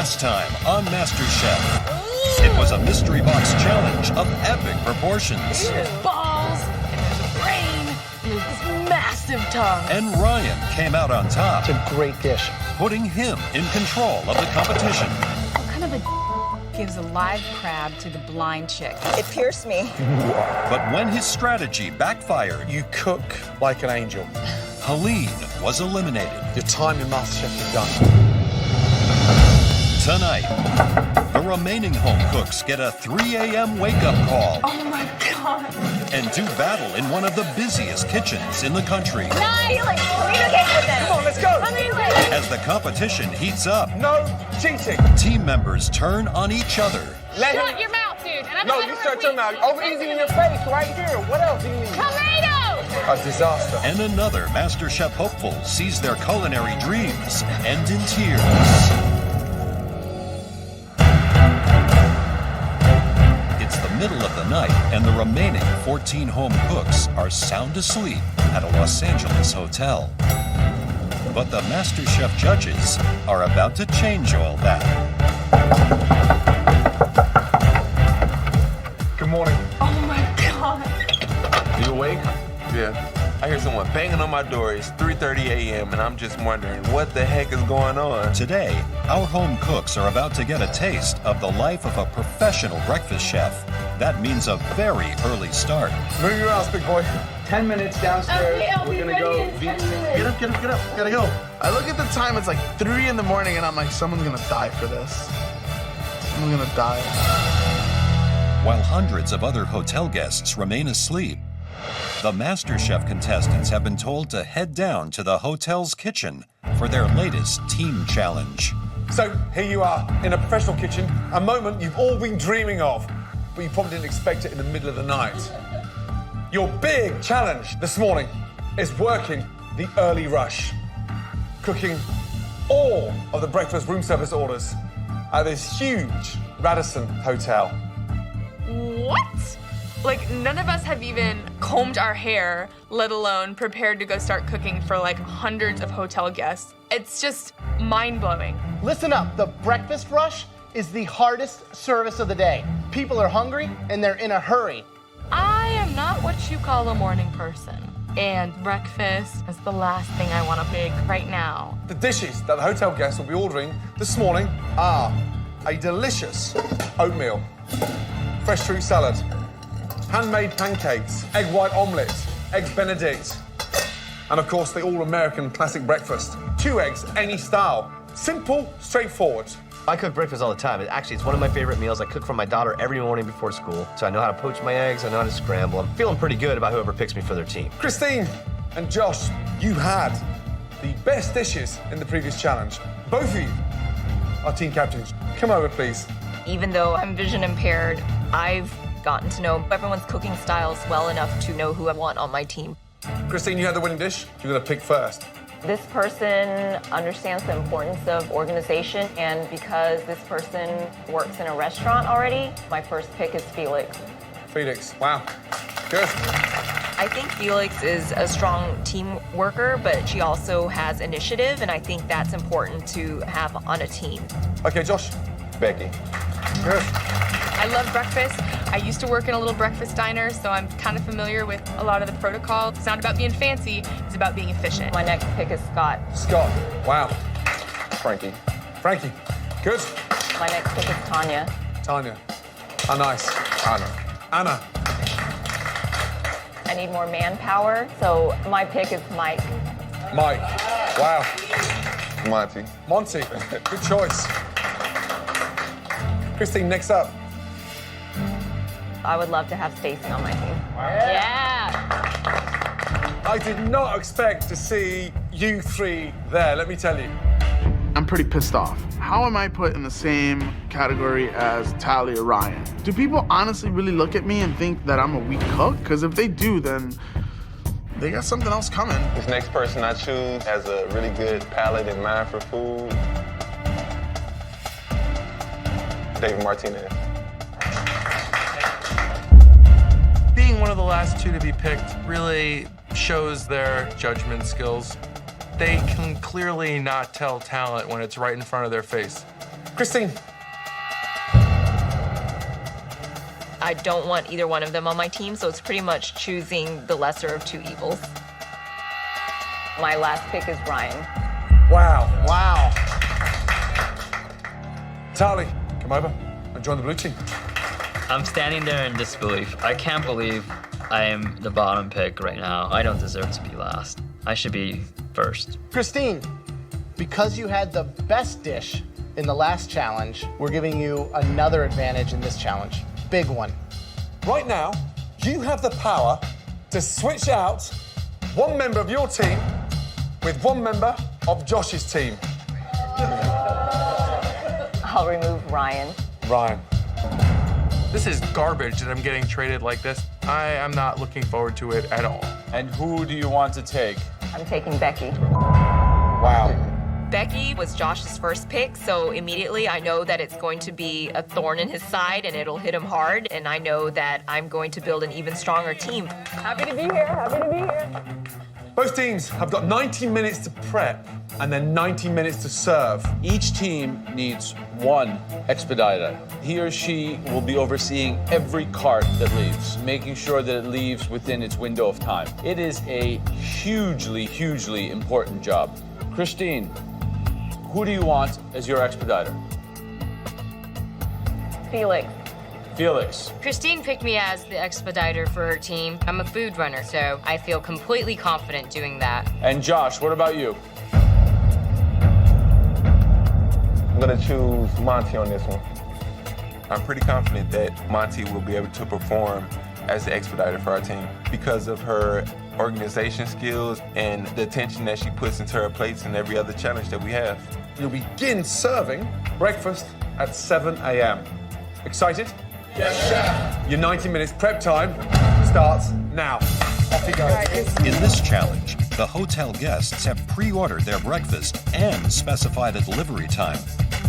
Last time on MasterChef, it was a mystery box challenge of epic proportions. There's balls, and there's a brain, and there's this massive tongue. And Ryan came out on top. It's a great dish. Putting him in control of the competition. What kind of a gives a live crab to the blind chick? It pierced me. But when his strategy backfired, You cook like an angel. Helene was eliminated. Your time in MasterChef is done. Tonight, the remaining home cooks get a 3 a.m. wake-up call Oh my God. and do battle in one of the busiest kitchens in the country. Felix, communicate with them. Come on, let's go. As the competition heats up, No cheating. team members turn on each other. Let Shut your mouth, dude. And I'm No, gonna you shut your mouth. Oh, easy in your face, right here. What else do you need? Tomato! A disaster. And another MasterChef hopeful sees their culinary dreams end in tears. It's the middle of the night, and the remaining 14 home cooks are sound asleep at a Los Angeles hotel. But the MasterChef judges are about to change all that. Good morning. Oh my God. You awake? Yeah. I hear someone banging on my door. It's 3:30 a.m. and I'm just wondering what the heck is going on. Today, our home cooks are about to get a taste of the life of a professional breakfast chef. That means a very early start. Move your ass, big boy. 10 minutes downstairs. Okay, I'll We're be gonna ready go. in 10 minutes. Get up. Gotta go. I look at the time, it's like 3 in the morning, and I'm like, someone's gonna die for this. Someone's gonna die. While hundreds of other hotel guests remain asleep, the MasterChef contestants have been told to head down to the hotel's kitchen for their latest team challenge. So here you are in a professional kitchen, a moment you've all been dreaming of, but you probably didn't expect it in the middle of the night. Your big challenge this morning is working the early rush, cooking all of the breakfast room service orders at this huge Radisson hotel. What? Like, none of us have even combed our hair, let alone prepared to go start cooking for like hundreds of hotel guests. It's just mind-blowing. Listen up. The breakfast rush is the hardest service of the day. People are hungry and they're in a hurry. I am not what you call a morning person. And breakfast is the last thing I want to make right now. The dishes that the hotel guests will be ordering this morning are a delicious oatmeal, fresh fruit salad, handmade pancakes, egg white omelette, eggs Benedict, and of course the all-American classic breakfast. 2 eggs, any style. Simple, straightforward. I cook breakfast all the time. It's one of my favorite meals. I cook for my daughter every morning before school. So I know how to poach my eggs, I know how to scramble. I'm feeling pretty good about whoever picks me for their team. Christine and Josh, you had the best dishes in the previous challenge. Both of you are team captains. Come over, please. Even though I'm vision impaired, I've gotten to know everyone's cooking styles well enough to know who I want on my team. Christine, you had the winning dish. You're gonna pick first. This person understands the importance of organization, and because this person works in a restaurant already, my first pick is Felix. Felix, wow, good. I think Felix is a strong team worker, but she also has initiative, and I think that's important to have on a team. Okay, Josh. Becky. Good. I love breakfast. I used to work in a little breakfast diner, so I'm kind of familiar with a lot of the protocol. It's not about being fancy, it's about being efficient. My next pick is Scott. Scott, wow. Frankie. Frankie, good. My next pick is Tanya. Tanya, how nice. Anna. I need more manpower, so my pick is Mike. Mike, wow. Monty. Monty, good choice. Christine, next up. I would love to have Stacy on my team. Yeah. I did not expect to see you three there, let me tell you. I'm pretty pissed off. How am I put in the same category as Tally or Ryan? Do people honestly really look at me and think that I'm a weak cook? Because if they do, then they got something else coming. This next person I choose has a really good palate and mind for food. David Martinez. Being one of the last 2 to be picked really shows their judgment skills. They can clearly not tell talent when it's right in front of their face. Christine. I don't want either one of them on my team, so it's pretty much choosing the lesser of two evils. My last pick is Ryan. Wow. Wow. Tali, come over and join the blue team. I'm standing there in disbelief. I can't believe I am the bottom pick right now. I don't deserve to be last. I should be first. Christine, because you had the best dish in the last challenge, we're giving you another advantage in this challenge. Big one. Right now, you have the power to switch out one member of your team with one member of Josh's team. I'll remove Ryan. Ryan. This is garbage that I'm getting traded like this. I am not looking forward to it at all. And who do you want to take? I'm taking Becky. Wow. Becky was Josh's first pick, so immediately I know that it's going to be a thorn in his side and it'll hit him hard, and I know that I'm going to build an even stronger team. Happy to be here, happy to be here. Both teams have got 90 minutes to prep and then 90 minutes to serve. Each team needs one expediter. He or she will be overseeing every cart that leaves, making sure that it leaves within its window of time. It is a hugely, hugely important job. Christine, who do you want as your expediter? Felix. Felix. Christine picked me as the expediter for her team. I'm a food runner, so I feel completely confident doing that. And Josh, what about you? I'm gonna choose Monty on this one. I'm pretty confident that Monty will be able to perform as the expediter for our team because of her organization skills and the attention that she puts into her plates and every other challenge that we have. You'll begin serving breakfast at 7 a.m. Excited? Yes, chef. Your 90 minutes prep time starts now. Off you go. In this challenge, the hotel guests have pre-ordered their breakfast and specified a delivery time.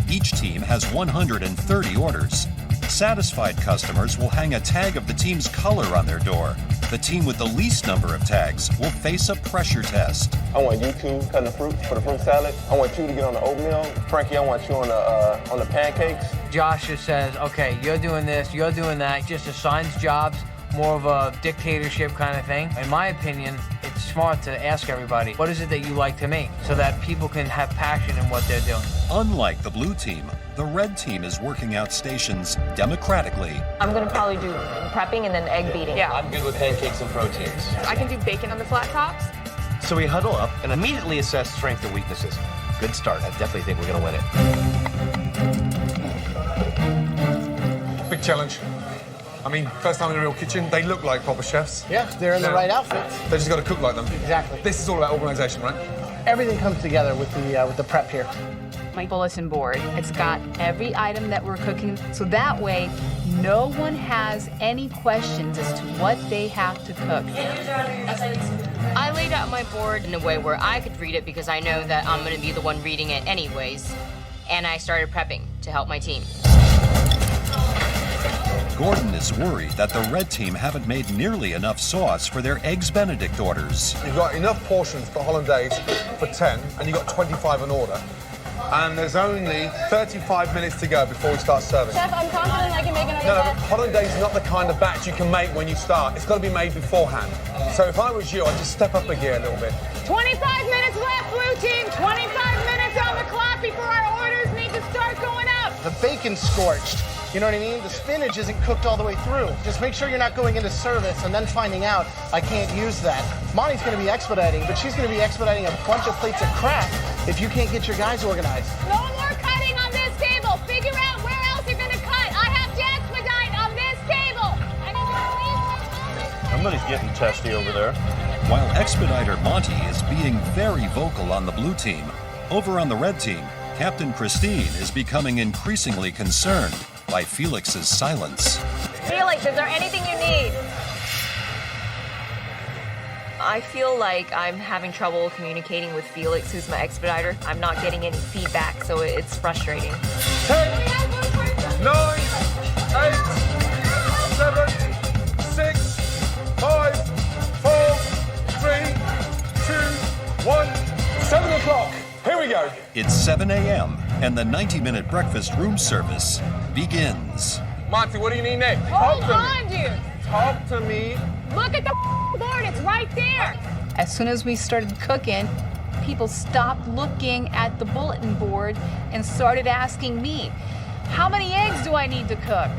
Each team has 130 orders. Satisfied customers will hang a tag of the team's color on their door. The team with the least number of tags will face a pressure test. I want you two cutting the fruit for the fruit salad. I want you to get on the oatmeal. Frankie, I want you on the pancakes. Josh just says, okay, you're doing this, you're doing that. Just assigns jobs, more of a dictatorship kind of thing. In my opinion, it's smart to ask everybody, what is it that you like to make? So that people can have passion in what they're doing. Unlike the blue team, the red team is working out stations democratically. I'm gonna probably do prepping and then egg beating. Yeah. I'm good with pancakes and proteins. I can do bacon on the flat tops. So we huddle up and immediately assess strengths and weaknesses. Good start. I definitely think we're gonna win it. Big challenge. I mean, first time in a real kitchen, they look like proper chefs. Yeah, they're in the right outfits. They just got to cook like them. Exactly. This is all about organisation, right? Everything comes together with the prep here. My bulletin board, it's got every item that we're cooking, so that way no one has any questions as to what they have to cook. I laid out my board in a way where I could read it because I know that I'm going to be the one reading it anyways. And I started prepping to help my team. Gordon is worried that the red team haven't made nearly enough sauce for their Eggs Benedict orders. You've got enough portions for hollandaise for 10, and you've got 25 an order. And there's only 35 minutes to go before we start serving. Chef, I'm confident I can make another No, batch. hollandaise is not the kind of batch you can make when you start. It's got to be made beforehand. So if I was you, I'd just step up a gear a little bit. 25 minutes left, blue team. 25 minutes on the clock before our orders need to start going out. The bacon's scorched. You know what I mean? The spinach isn't cooked all the way through. Just make sure you're not going into service and then finding out I can't use that. Monty's going to be expediting, but she's going to be expediting a bunch of plates of crap if you can't get your guys organized. No more cutting on this table. Figure out where else you're going to cut. I have to expedite on this table. Somebody's getting testy over there. While Expediter Monty is being very vocal on the blue team, over on the red team, Captain Christine is becoming increasingly concerned by Felix's silence. Felix, is there anything you need? I feel like I'm having trouble communicating with Felix, who's my expediter. I'm not getting any feedback, so it's frustrating. 10, 9, 8, 7, 6, 5, 4, 3, 2, 1, 7 o'clock. Here we go. It's 7 a.m., and the 90-minute breakfast room service begins. Monty, what do you need next? Hold on, dude. Talk to me. Look at the board. It's right there. As soon as we started cooking, people stopped looking at the bulletin board and started asking me, how many eggs do I need to cook?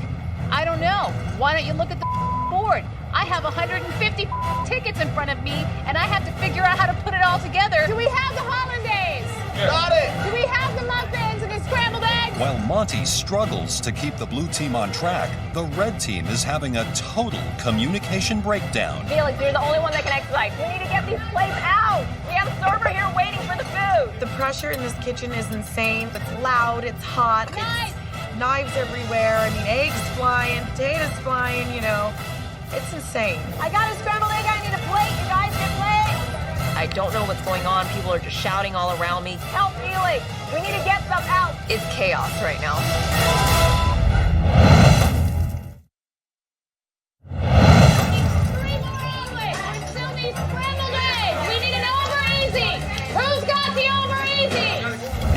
I don't know. Why don't you look at the board? I have 150 tickets in front of me, and I have to figure out how to put it all together. Do we have the hollandaise? Yeah. Got it. Do we have the muffins and the scrambled eggs? While Monty struggles to keep the blue team on track, the red team is having a total communication breakdown. Felix, you're the only one that can expedite. We need to get these plates out. We have a server here waiting for the food. The pressure in this kitchen is insane. It's loud, it's hot, it's knives everywhere. I mean, eggs flying, potatoes flying, you know. It's insane. I got a scrambled egg. I need a plate. You guys get plates. I don't know what's going on. People are just shouting all around me. Help, Felix. We need to get stuff out. It's chaos right now.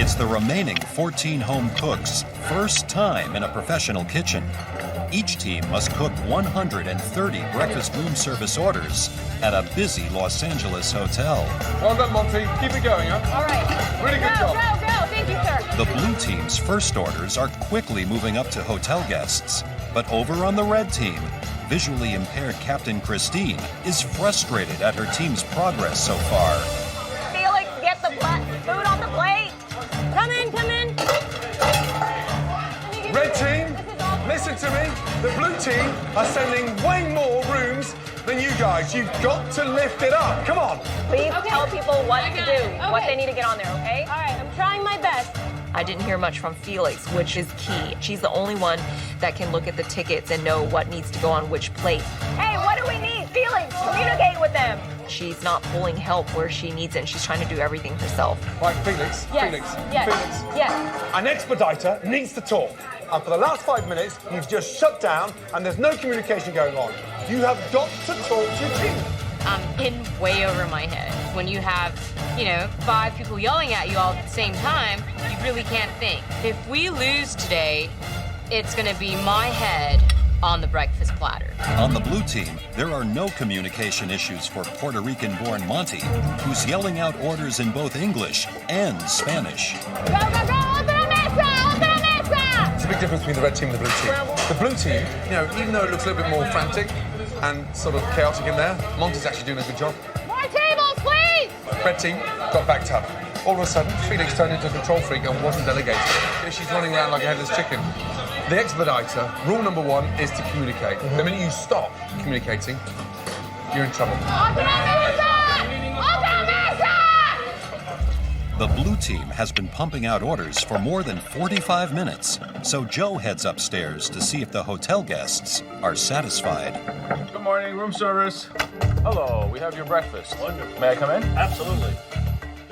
It's the remaining 14 home cooks' first time in a professional kitchen. Each team must cook 130 breakfast room service orders at a busy Los Angeles hotel. Well done, Monty. Keep it going, huh? All right. Really good job. Go. Thank you, sir. The blue team's first orders are quickly moving up to hotel guests. But over on the red team, visually impaired Captain Christine is frustrated at her team's progress so far. Felix, get the food on the plate. Come in. Red team, listen to me. The blue team are sending way more rooms than you guys. You've got to lift it up. Come on. Please tell people what to do, what they need to get on there, okay? All right, I'm trying my best. I didn't hear much from Felix, which is key. She's the only one that can look at the tickets and know what needs to go on which plate. Hey, what do we need? Felix, communicate with them. She's not pulling help where she needs it, and she's trying to do everything herself. Right, Felix. Felix. Yes. An expediter needs to talk. And for the last 5 minutes, you've just shut down and there's no communication going on. You have got to talk to your team. I'm in way over my head. When you have, 5 people yelling at you all at the same time, you really can't think. If we lose today, it's gonna be my head on the breakfast platter. On the blue team, there are no communication issues for Puerto Rican-born Monty, who's yelling out orders in both English and Spanish. Go. Open a mesa. It's a big difference between the red team and the blue team. The blue team, even though it looks a little bit more frantic and sort of chaotic in there, Monty's actually doing a good job. More tables, please. Red team got backed up. All of a sudden, Felix turned into a control freak and wasn't delegating. She's running around like a headless chicken. The expediter, rule number 1 is to communicate. The minute you stop communicating, you're in trouble. Open a mesa. The blue team has been pumping out orders for more than 45 minutes, so Joe heads upstairs to see if the hotel guests are satisfied. Good morning, room service. Hello, we have your breakfast. Wonderful. May I come in? Absolutely.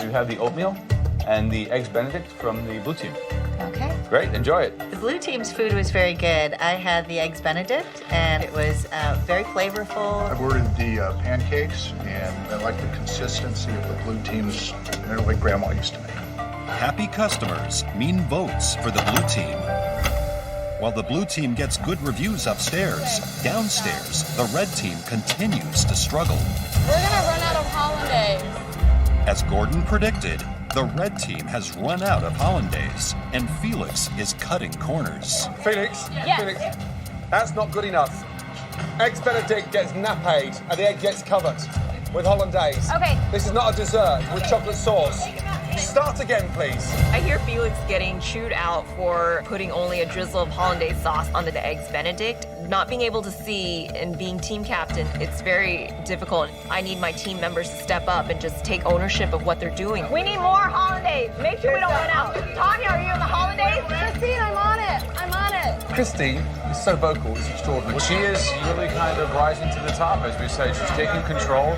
You have the oatmeal and the eggs Benedict from the blue team. Okay. Great, enjoy it. The blue team's food was very good. I had the eggs Benedict, and it was very flavorful. I've ordered the pancakes, and I like the consistency of the blue team's, they're like Grandma used to make. Happy customers mean votes for the blue team. While the blue team gets good reviews upstairs, downstairs, the red team continues to struggle. We're gonna run out of hollandaise. As Gordon predicted, the red team has run out of hollandaise, and Felix is cutting corners. Felix, Yes. Felix, that's not good enough. Eggs Benedict gets napped and the egg gets covered with hollandaise. Okay. This is not a dessert with chocolate sauce. Start again, please. I hear Felix getting chewed out for putting only a drizzle of hollandaise sauce onto the eggs Benedict. Not being able to see and being team captain, it's very difficult. I need my team members to step up and just take ownership of what they're doing. We need more hollandaise. Make sure we don't run out. Tanya, are you in the hollandaise? Christine, I'm on it. Christine is so vocal, it's extraordinary. Well, she is really kind of rising to the top, as we say. She's taking control.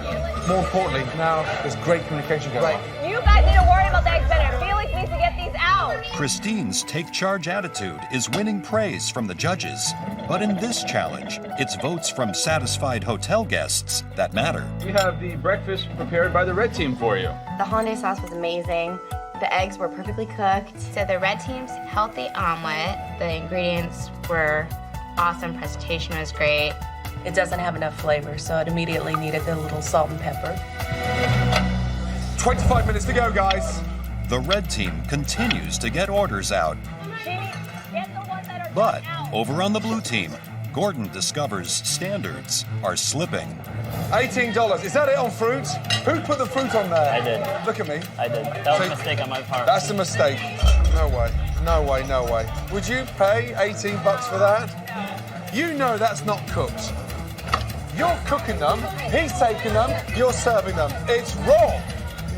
More importantly, now there's great communication going on. You guys need to worry about the eggs Benedict. Felix needs to get these out. Christine's take-charge attitude is winning praise from the judges. But in this challenge, it's votes from satisfied hotel guests that matter. We have the breakfast prepared by the red team for you. The hollandaise sauce was amazing. The eggs were perfectly cooked. So the red team's healthy omelet. The ingredients were awesome. Presentation was great. It doesn't have enough flavor, so it immediately needed the little salt and pepper. 25 minutes to go, guys. The red team continues to get orders out. But over on the blue team, Gordon discovers standards are slipping. $18. Is that it on fruit? Who put the fruit on there? I did. Look at me. I did. That was a mistake on my part. That's a mistake. No way. No way, no way. Would you pay $18 for that? You know that's not cooked. You're cooking them, he's taking them, you're serving them. It's raw.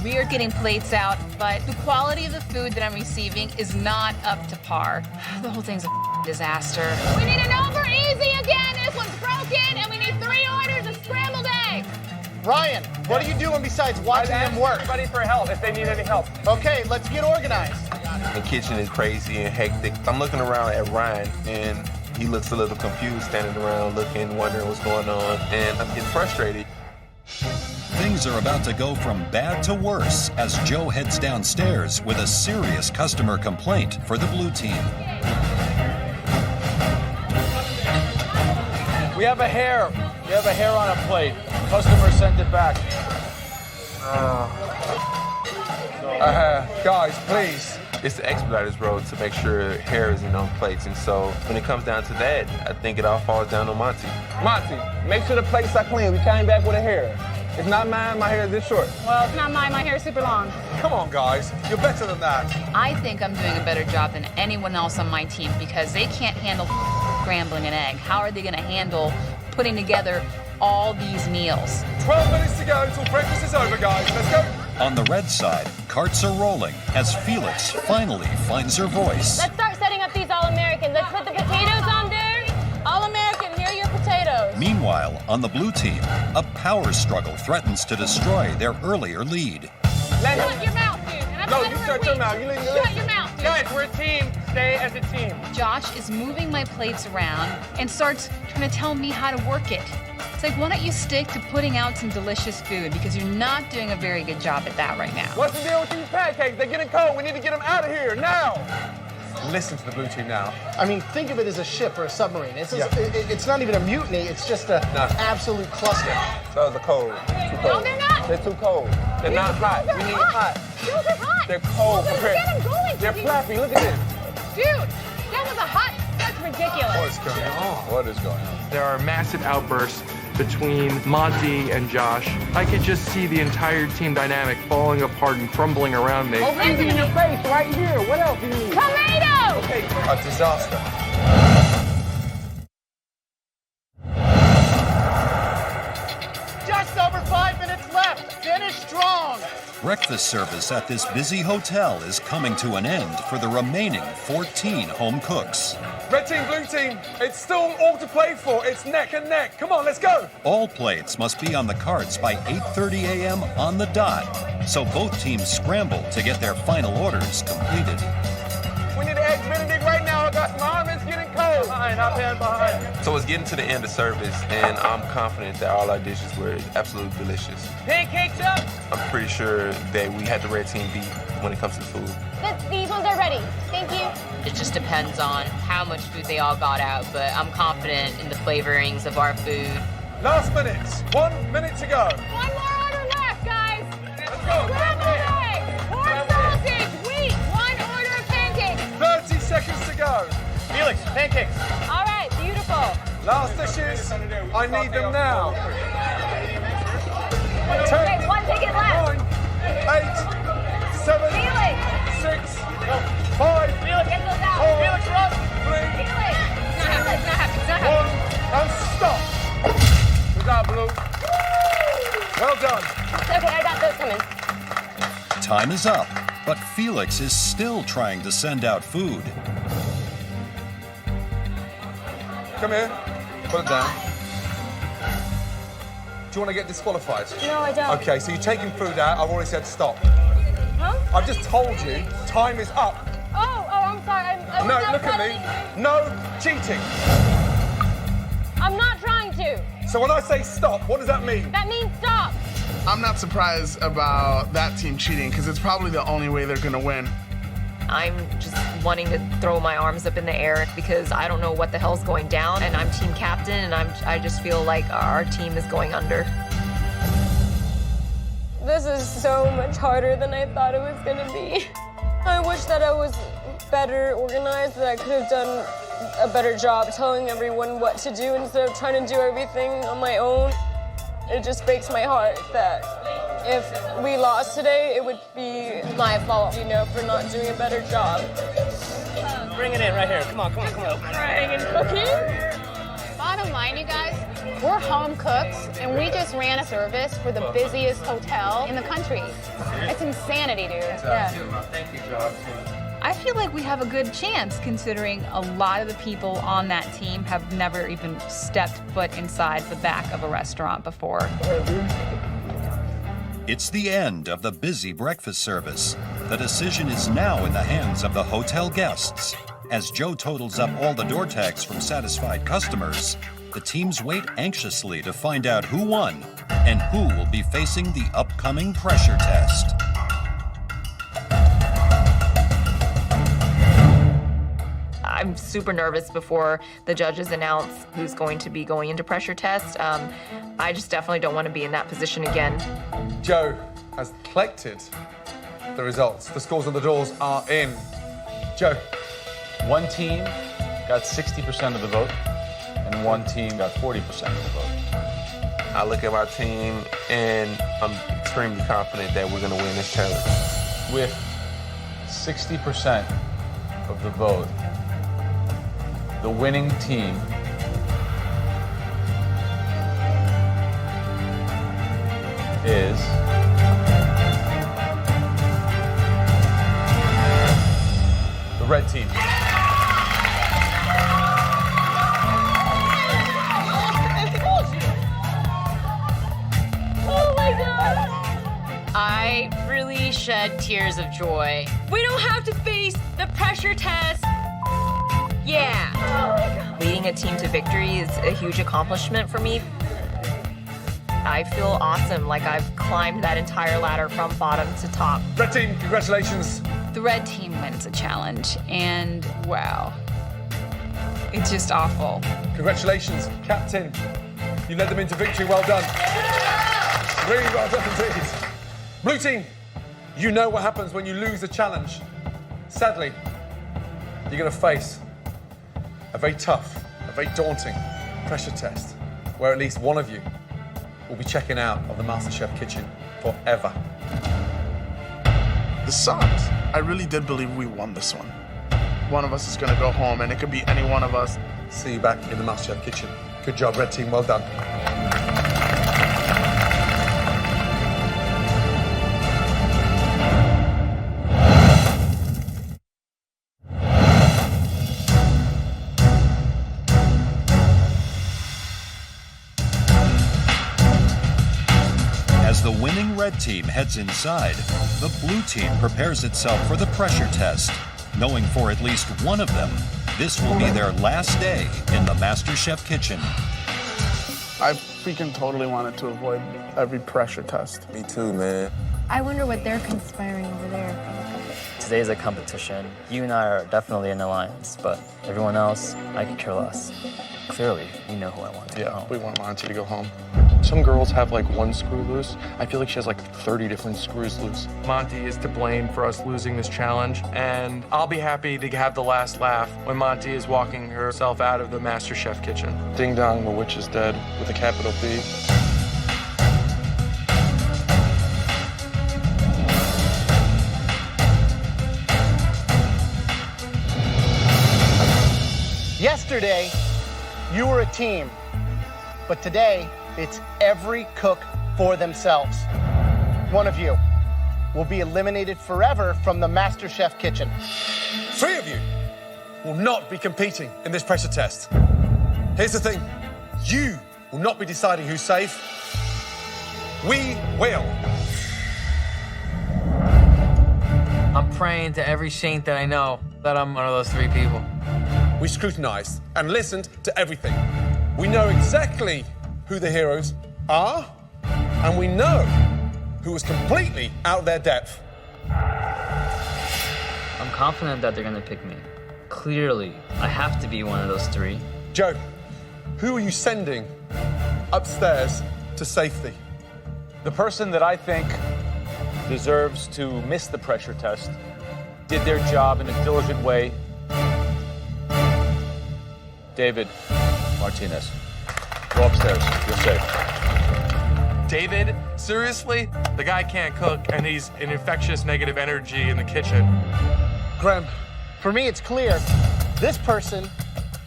We are getting plates out, but the quality of the food that I'm receiving is not up to par. The whole thing's a disaster. We need an over easy again. This one's broken, and we need 3 orders of scrambled eggs. Ryan, what are you doing besides watching them work? Everybody for help if they need any help. Okay, let's get organized. The kitchen is crazy and hectic. I'm looking around at Ryan, and he looks a little confused, standing around looking, wondering what's going on, and I'm getting frustrated. Things are about to go from bad to worse as Joe heads downstairs with a serious customer complaint for the blue team. We have a hair. We have a hair on a plate. Customer sent it back. Guys, please. It's the expediter's role to make sure hair isn't on plates, and so when it comes down to that, I think it all falls down on Monty. Monty, make sure the plates are clean. We came back with a hair. It's not mine, my hair is this short. Well, it's not mine. My hair's super long. Come on, guys. You're better than that. I think I'm doing a better job than anyone else on my team because they can't handle scrambling an egg. How are they going to handle putting together all these meals? 12 minutes to go until breakfast is over, guys. Let's go. On the red side, carts are rolling as Felix finally finds her voice. Let's start setting up these All-Americans. Let's put the potatoes on there. All-American, here are your potatoes. Meanwhile, on the blue team, a power struggle threatens to destroy their earlier lead. Shut your mouth, dude. And I'm No, better you at shut weeks. your mouth. You leave me Shut your mouth, dude. Guys, we're a team. Stay as a team. Josh is moving my plates around and starts trying to tell me how to work it. It's like, why don't you stick to putting out some delicious food because you're not doing a very good job at that right now. What's the deal with these pancakes? They're getting cold. We need to get them out of here now. Listen to the blue team now. I mean, think of it as a ship or a submarine. It's not even a mutiny. It's just an absolute cluster. Those are cold. Too cold. No, they're not. They're too cold. They're Dude, not hot. those are We need hot. hot. Those are hot. They're cold. Well, then get them going. They're Dude. flappy. Look at this. Dude, that was a hot. That's ridiculous. What is going on? What is going on? There are massive outbursts between Monty and Josh. I could just see the entire team dynamic falling apart and crumbling around me. Over easy in your face right here. What else do you need? Tomato! Okay, a disaster. Just over 5 minutes left. Finish strong. Breakfast service at this busy hotel is coming to an end for the remaining 14 home cooks. Red team, blue team, it's still all to play for. It's neck and neck. Come on, let's go. All plates must be on the carts by 8:30 a.m. on the dot, so both teams scramble to get their final orders completed. We need an egg Benedict right now. I got some arm. It's getting cold. Behind, hop in behind. So it's getting to the end of service, and I'm confident that all our dishes were absolutely delicious. Pancakes up. I'm pretty sure that we had the red team beat when it comes to the food. These ones are ready. Thank you. It just depends on how much food they all got out, but I'm confident in the flavorings of our food. Last minutes. 1 minute to go. One more order left, guys. Let's go. Scrambled eggs, pork sausage, wheat. 1 order of pancakes. 30 seconds to go. Felix, pancakes. All right, beautiful. Last dishes. I need them now. Okay, 1 ticket left. 9, 8, 7, Felix. 6, 5, Felix, get those out. 4, Felix, run. 3, Felix. It's not happening. It's not 1, happening. and stop. Good job, Blue. Well done. Okay, I got those coming. Time is up, but Felix is still trying to send out food. Come here. Put it down. Do you want to get disqualified? No, I don't. Okay, so you're taking food out. I've already said stop. Huh? I've just told you time is up. Oh, I'm sorry. I was No, not look at following me. No cheating. you. I'm not trying to. So when I say stop, what does that mean? That means stop. I'm not surprised about that team cheating because it's probably the only way they're gonna win. I'm just wanting to throw my arms up in the air because I don't know what the hell's going down, and I'm team captain, and I just feel like our team is going under. This is so much harder than I thought it was gonna be. I wish that I was better organized, that I could have done a better job telling everyone what to do instead of trying to do everything on my own. It just breaks my heart that if we lost today, it would be my fault, you know, for not doing a better job. Bring it in right here. Come on. Crying and cooking. Bottom line, you guys, we're home cooks, and we just ran a service for the busiest hotel in the country. It's insanity, dude. Yeah. Thank you, Josh. I feel like we have a good chance, considering a lot of the people on that team have never even stepped foot inside the back of a restaurant before. It's the end of the busy breakfast service. The decision is now in the hands of the hotel guests. As Joe totals up all the door tags from satisfied customers, the teams wait anxiously to find out who won and who will be facing the upcoming pressure test. I'm super nervous before the judges announce who's going to be going into pressure test. I just definitely don't want to be in that position again. Joe has collected the results. The scores on the doors are in. Joe. One team got 60% of the vote, and one team got 40% of the vote. I look at my team, and I'm extremely confident that we're going to win this challenge. With 60% of the vote, the winning team is the red team. Oh my God! I really shed tears of joy. We don't have to face the pressure test. Yeah. Leading a team to victory is a huge accomplishment for me. I feel awesome, like I've climbed that entire ladder from bottom to top. Red team, congratulations. The red team wins a challenge, and wow, it's just awful. Congratulations, Captain. You led them into victory. Well done. Really well done indeed. Blue team, you know what happens when you lose a challenge. Sadly, you're going to face a very tough, a very daunting pressure test where at least one of you will be checking out of the MasterChef kitchen forever. This sucks. I really did believe we won this one. One of us is gonna go home, and it could be any one of us. See you back in the MasterChef kitchen. Good job, red team, well done. As the winning red team heads inside, the blue team prepares itself for the pressure test, knowing for at least one of them, this will be their last day in the MasterChef kitchen. I freaking totally wanted to avoid every pressure test. Me too, man. I wonder what they're conspiring over there. Today's a competition. You and I are definitely an alliance, but everyone else, I could care less. Clearly, you know who I want to go home. We want Monty to go home. Some girls have like one screw loose. I feel like she has like 30 different screws loose. Monty is to blame for us losing this challenge, and I'll be happy to have the last laugh when Monty is walking herself out of the MasterChef kitchen. Ding dong, the witch is dead with a capital B. Yesterday, you were a team, but today, it's every cook for themselves. One of you will be eliminated forever from the MasterChef kitchen. 3 of you will not be competing in this pressure test. Here's the thing, you will not be deciding who's safe. We will. I'm praying to every saint that I know that I'm one of those 3 people. We scrutinized and listened to everything. We know exactly who the heroes are, and we know who was completely out of their depth. I'm confident that they're gonna pick me. Clearly, I have to be one of those three. Joe, who are you sending upstairs to safety? The person that I think deserves to miss the pressure test did their job in a diligent way. David Martinez, go upstairs. You're safe. David, seriously? The guy can't cook, and he's an infectious negative energy in the kitchen. Graham. For me, it's clear this person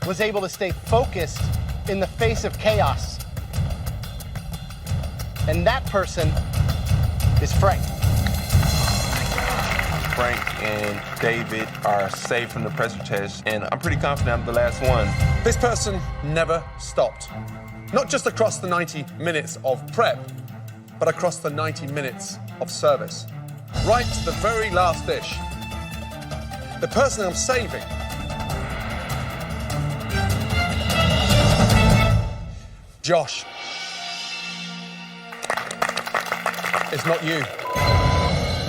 was able to stay focused in the face of chaos. And that person is Frank. Frank and David are safe from the pressure test, and I'm pretty confident I'm the last one. This person never stopped. Not just across the 90 minutes of prep, but across the 90 minutes of service. Right to the very last dish. The person I'm saving Josh. It's not you.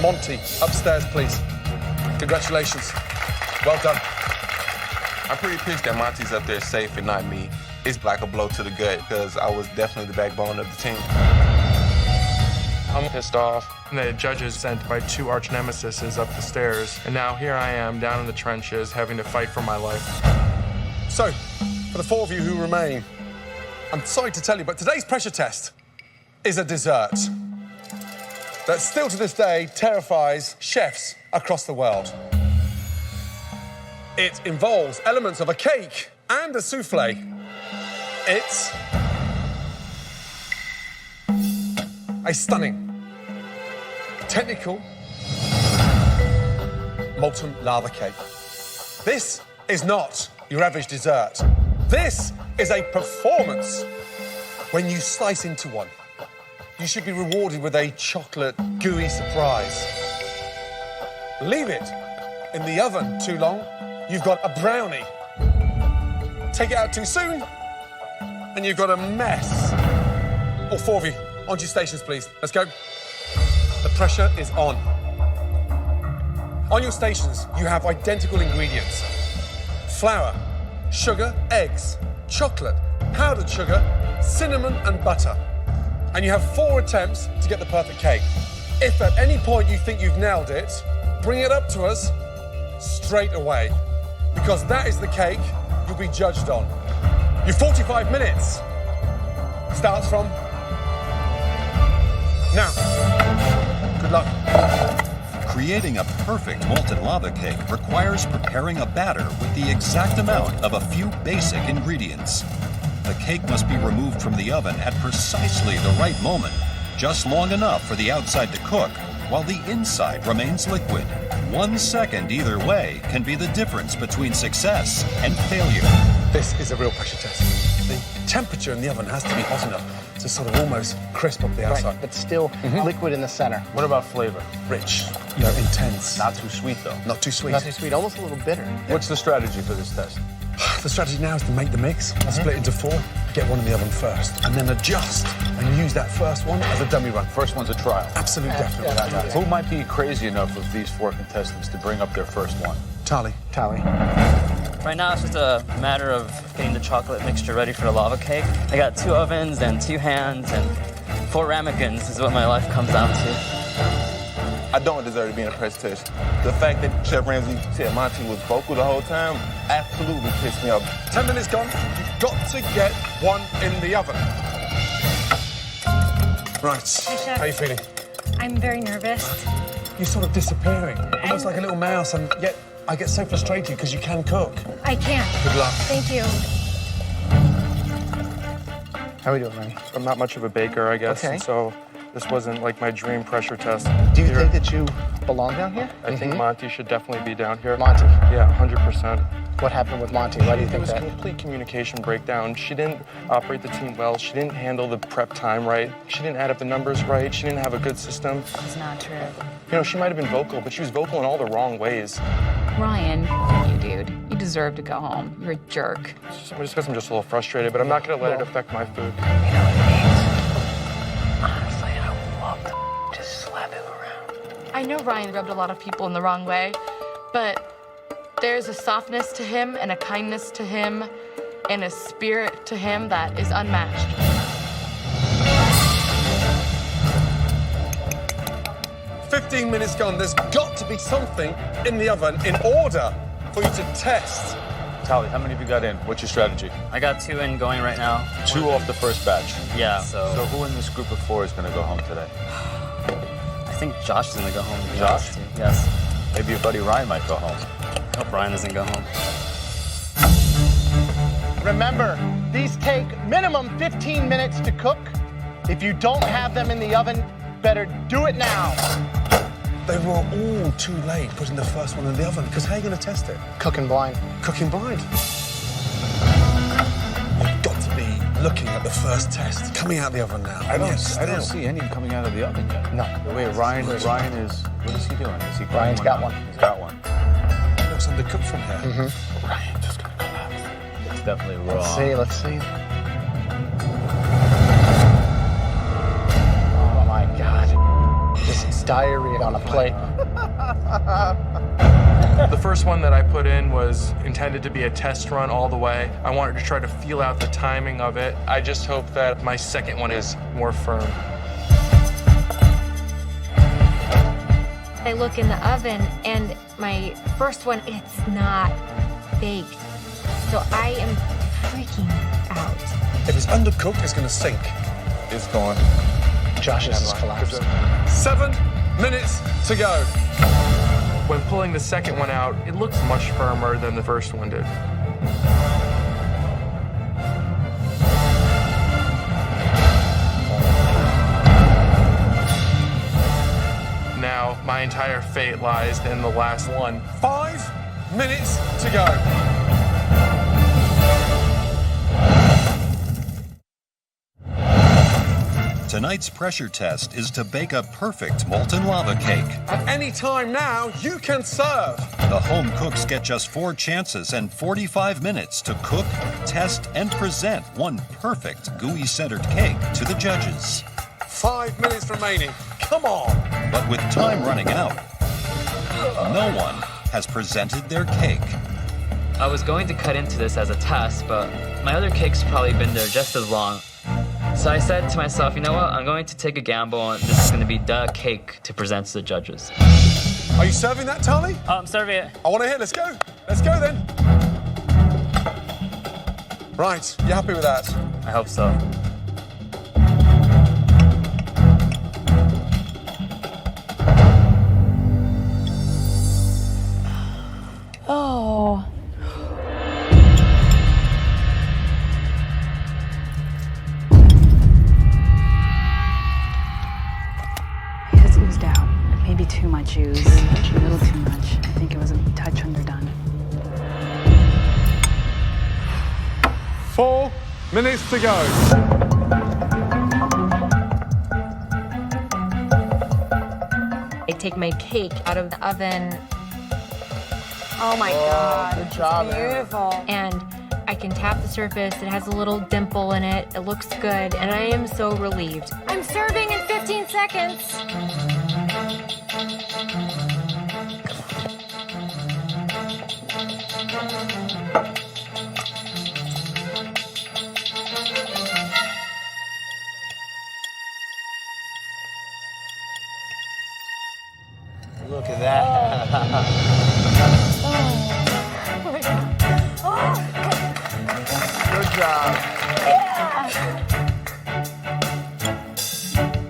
Monty, upstairs, please. Congratulations. Well done. I'm pretty pissed that Monty's up there safe and not me. It's like a blow to the gut because I was definitely the backbone of the team. I'm pissed off. The judges sent my two arch nemesises up the stairs, and now here I am down in the trenches having to fight for my life. So, for the four of you who remain, I'm sorry to tell you, but today's pressure test is a dessert that still to this day terrifies chefs across the world. It involves elements of a cake and a souffle. It's a stunning, technical, molten lava cake. This is not your average dessert. This is a performance. When you slice into one, you should be rewarded with a chocolate gooey surprise. Leave it in the oven too long, you've got a brownie. Take it out too soon, and you've got a mess. All four of you, onto your stations, please. Let's go. The pressure is on. On your stations, you have identical ingredients. Flour, sugar, eggs, chocolate, powdered sugar, cinnamon, and butter. And you have 4 attempts to get the perfect cake. If at any point you think you've nailed it, bring it up to us straight away, because that is the cake you'll be judged on. Your 45 minutes starts from now. Good luck. Creating a perfect molten lava cake requires preparing a batter with the exact amount of a few basic ingredients. The cake must be removed from the oven at precisely the right moment, just long enough for the outside to cook, while the inside remains liquid. 1 second either way can be the difference between success and failure. This is a real pressure test. The temperature in the oven has to be hot enough to sort of almost crisp up the outside. Right, but still liquid in the center. What about flavor? Rich, intense. Not too sweet, though. Not too sweet. Not too sweet, almost a little bitter. What's the strategy for this test? The strategy now is to make the mix, split into 4, get one in the oven first, and then adjust and use that first one as a dummy run. First one's a trial. Absolutely, definitely. Who might be crazy enough of these 4 contestants to bring up their first one? Tali. Right now, it's just a matter of getting the chocolate mixture ready for the lava cake. I got 2 ovens and 2 hands and 4 ramekins is what my life comes down to. I don't deserve to be in a press test. The fact that Chef Ramsay said Monty was vocal the whole time absolutely pissed me off. 10 minutes gone. You've got to get one in the oven. Right. Hey, Chef. How are you feeling? I'm very nervous. You're sort of disappearing, almost like a little mouse, and yet I get so frustrated because you can cook. I can't. Good luck. Thank you. How are we doing, Ronnie? I'm not much of a baker, I guess, Okay. and so this wasn't like my dream pressure test. Do you think that you belong down here? I think Monty should definitely be down here. Monty? Yeah, 100%. What happened with Monty? Why do you It think was that? a complete communication breakdown. She didn't operate the team well. She didn't handle the prep time right. She didn't add up the numbers right. She didn't have a good system. It's not true. You know, she might have been vocal, but she was vocal in all the wrong ways. Ryan, you dude. You deserve to go home. You're a jerk. So just because I'm just a little frustrated, but I'm not going to let it affect my food. Honestly, I would love to just I know Ryan rubbed a lot of people in the wrong way, but there's a softness to him and a kindness to him and a spirit to him that is unmatched. "15 minutes gone. There's got to be something in the oven in order for you to test." Tally, how many have you got in? What's your strategy? I got 2 in going right now. 2 off the first batch. Yeah, So who in this group of 4 is going to go home today? I think Josh is gonna go home. to be Josh? honest with you. Yes. Maybe your buddy Ryan might go home. I hope Ryan doesn't go home. Remember, these take minimum 15 minutes to cook. If you don't have them in the oven, better do it now. They were all too late putting the first one in the oven, because how are you going to test it? Cooking blind. Cooking blind. You've got to be looking at the first test coming out of the oven now. I don't see any coming out of the oven yet. No. Wait, Ryan is, what is he doing? Is he Ryan's got one. He's got one. It looks undercooked from here. Mm-hmm. Ryan just gonna collapse. It's definitely raw. Let's see. Oh my God. This is diarrhea on a plate. The first one that I put in was intended to be a test run all the way. I wanted to try to feel out the timing of it. I just hope that my second one is more firm. I look in the oven and my first one, it's not baked. So I am freaking out. If it's undercooked, it's going to sink. It's going. Josh's is collapsed. 7 minutes to go. When pulling the second one out, it looks much firmer than the first one did. Now, my entire fate lies in the last one. 5 minutes to go. Tonight's pressure test is to bake a perfect molten lava cake. At any time now, you can serve. The home cooks get just 4 chances and 45 minutes to cook, test, and present one perfect gooey-centered cake to the judges. 5 minutes remaining. Come on. But with time running out, no one has presented their cake. I was going to cut into this as a test, but my other cake's probably been there just as long. So I said to myself, you know what? I'm going to take a gamble, and this is going to be the cake to present to the judges. Are you serving that, Tally? I'm serving it. I want to hear. Let's go. Let's go then. Right. You happy with that? I hope so. Oh. It has oozed out. Maybe too much ooze. A little too much. I think it was a touch underdone. 4 minutes to go. I take my cake out of the oven. Oh my God. Good job, It's beautiful. And I can tap the surface. It has a little dimple in it. It looks good, and I am so relieved. I'm serving in 15 seconds. Look at that. Good job.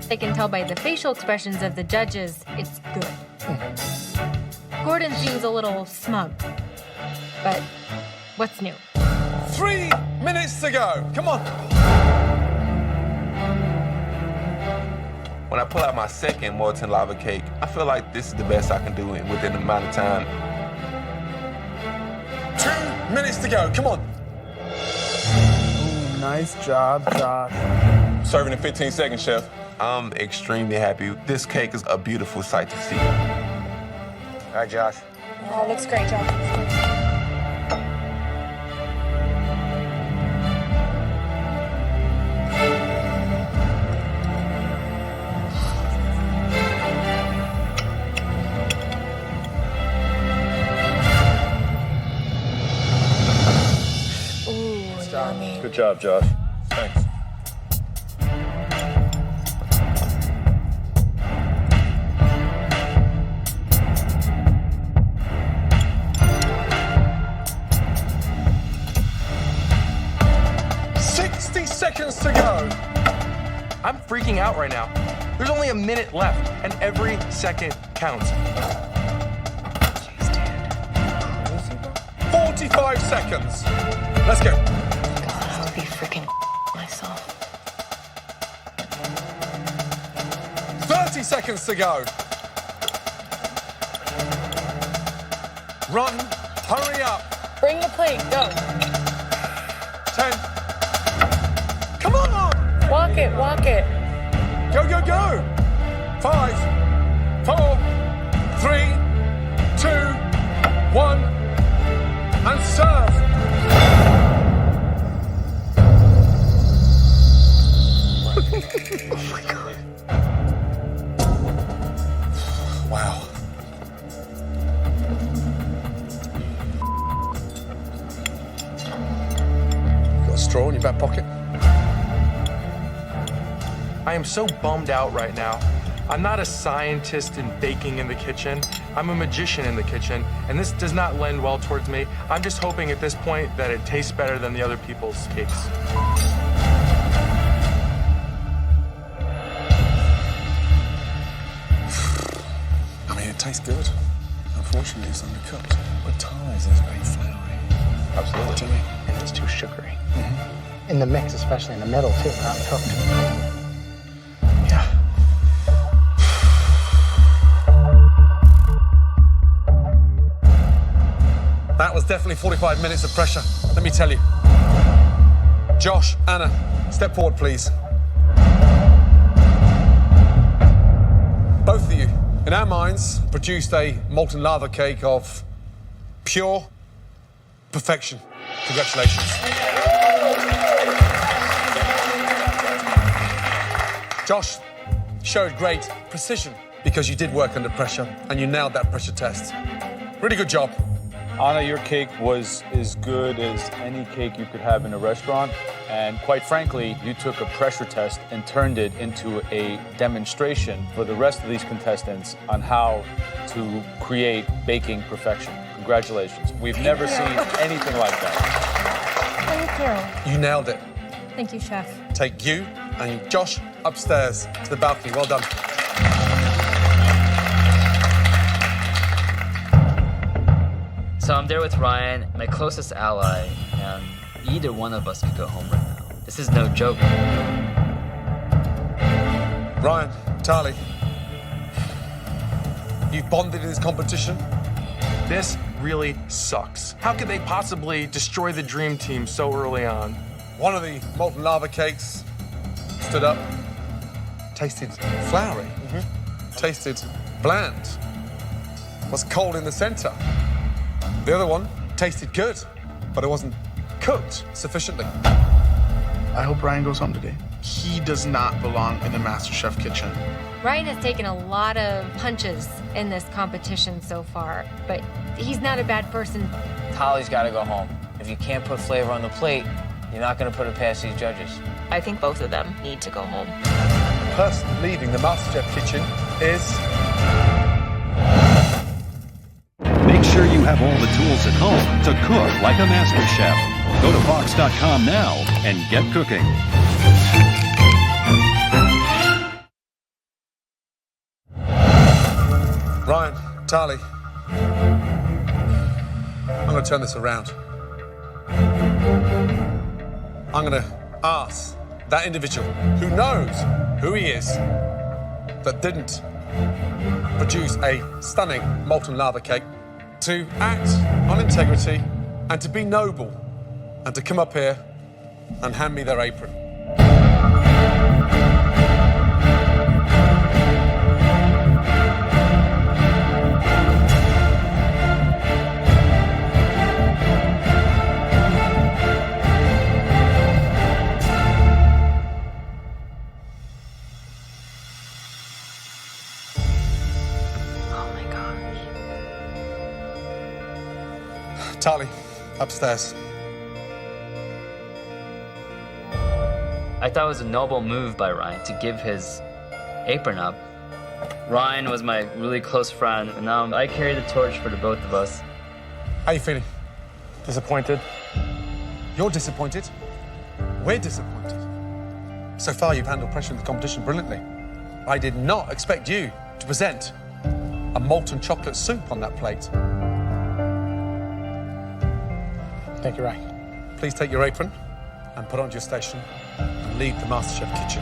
I can tell by the facial expressions of the judges, it's good. Gordon seems a little smug, but what's new? 3 minutes to go. Come on. When I pull out my second molten lava cake, I feel like this is the best I can do within the amount of time. 2 minutes to go. Come on. Ooh, nice job, Josh. Serving in 15 seconds, chef. I'm extremely happy. This cake is a beautiful sight to see. All right, Josh. Oh, looks great, Josh. for me. Good job, Josh. Thanks. Seconds to go. I'm freaking out right now. There's only a minute left, and every second counts. 45 seconds. Let's go. I would be freaking myself. 30 seconds to go. Run. Hurry up. Bring the plate. Go. 10. Come on! Walk it. Walk it. Go, go, go! 5, 4, 3, 2, 1, and serve! Oh my God. Wow. Got a straw in your back pocket? I am so bummed out right now. I'm not a scientist in baking in the kitchen. I'm a magician in the kitchen, and this does not lend well towards me. I'm just hoping at this point that it tastes better than the other people's cakes. I mean, it tastes good. Unfortunately, it's undercooked. But Tali's is very floury. Absolutely. And it's too sugary. In the mix, especially in the middle, too, not cooked. That was definitely 45 minutes of pressure, let me tell you. Josh, Anna, step forward, please. Both of you, in our minds, produced a molten lava cake of pure perfection. Congratulations. Josh showed great precision because you did work under pressure and you nailed that pressure test. Really good job. Anna, your cake was as good as any cake you could have in a restaurant. And quite frankly, you took a pressure test and turned it into a demonstration for the rest of these contestants on how to create baking perfection. Congratulations. We've never seen anything like that. Thank you. You nailed it. Thank you, Chef. Take you and Josh upstairs to the balcony. Well done. So I'm there with Ryan, my closest ally, and either one of us could go home right now. This is no joke. Ryan, Tali, you've bonded in this competition. This really sucks. How could they possibly destroy the dream team so early on? One of the molten lava cakes stood up, tasted floury, tasted bland, was cold in the center. The other one tasted good, but it wasn't cooked sufficiently. I hope Ryan goes home today. He does not belong in the MasterChef kitchen. Ryan has taken a lot of punches in this competition so far, but he's not a bad person. Tali's got to go home. If you can't put flavor on the plate, you're not going to put it past these judges. I think both of them need to go home. The person leaving the MasterChef kitchen is... Make sure you have all the tools at home to cook like a master chef. Go to Vox.com now and get cooking. Ryan, Tali, I'm going to turn this around. I'm going to ask that individual who knows who he is that didn't produce a stunning molten lava cake to act on integrity and to be noble and to come up here and hand me their apron. Tali, upstairs. I thought it was a noble move by Ryan to give his apron up. Ryan was my really close friend, and now I carry the torch for the both of us. How you feeling? Disappointed. You're disappointed. We're disappointed. So far, you've handled pressure in the competition brilliantly. I did not expect you to present a molten chocolate soup on that plate. Thank you, Ryan. Please take your apron and put it onto your station and leave the MasterChef kitchen.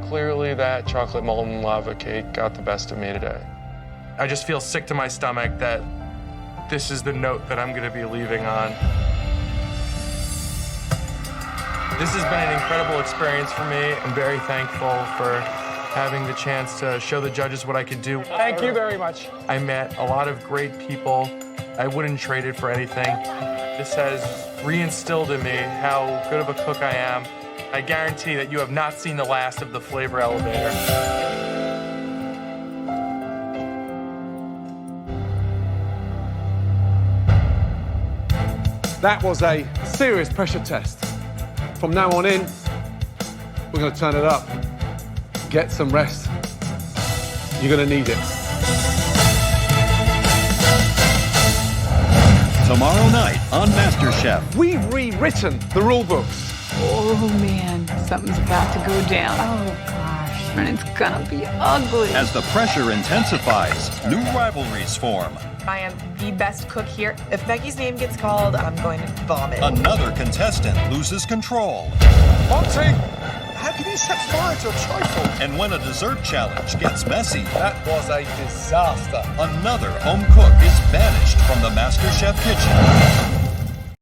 Clearly, that chocolate molten lava cake got the best of me today. I just feel sick to my stomach that this is the note that I'm going to be leaving on. This has been an incredible experience for me. I'm very thankful for having the chance to show the judges what I can do. Thank you very much. I met a lot of great people. I wouldn't trade it for anything. This has reinstilled in me how good of a cook I am. I guarantee that you have not seen the last of the flavor elevator. That was a serious pressure test. From now on in, we're going to turn it up. Get some rest. You're going to need it. Tomorrow night on MasterChef. We've rewritten the rule books. Oh man, something's about to go down. Oh gosh. And it's gonna be ugly. As the pressure intensifies, new rivalries form. I am the best cook here. If Becky's name gets called, I'm going to vomit. Another contestant loses control. Monty, how can you set fire to a trifle? And when a dessert challenge gets messy, that was a disaster. Another home cook is banished from the MasterChef kitchen.